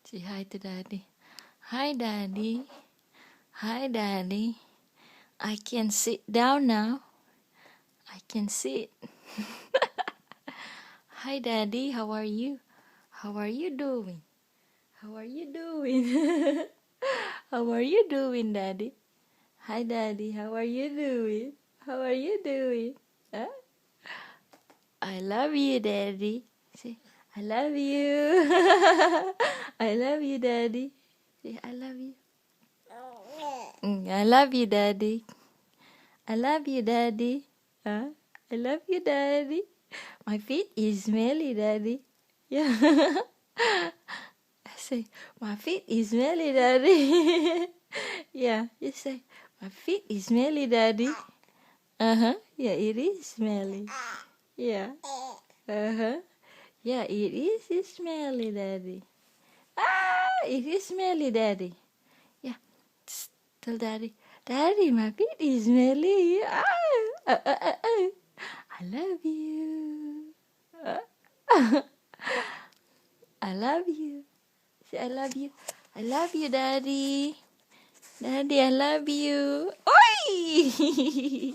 Say hi to Daddy. Hi, Daddy. Hi, Daddy. I can sit down now. I can sit. Hi, Daddy. How are you? How are you doing? How are you doing? How are you doing, Daddy? Hi, Daddy. How are you doing? How are you doing? Huh? I love you, Daddy. Say, I love you. I love you, Daddy. Say, I love you. I love you, Daddy. I love you, Daddy. Huh? I love you, Daddy. My feet is smelly, Daddy. Yeah. I say, my feet is smelly, Daddy. Yeah, you say, my feet is smelly, Daddy. Yeah, it is smelly. Yeah. Yeah, it is smelly, Daddy. It is smelly, Daddy. Yeah. Tss, tell Daddy. Daddy, my feet is smelly. I love you. I love you. Say, I love you. I love you, Daddy. Daddy, I love you. Oi!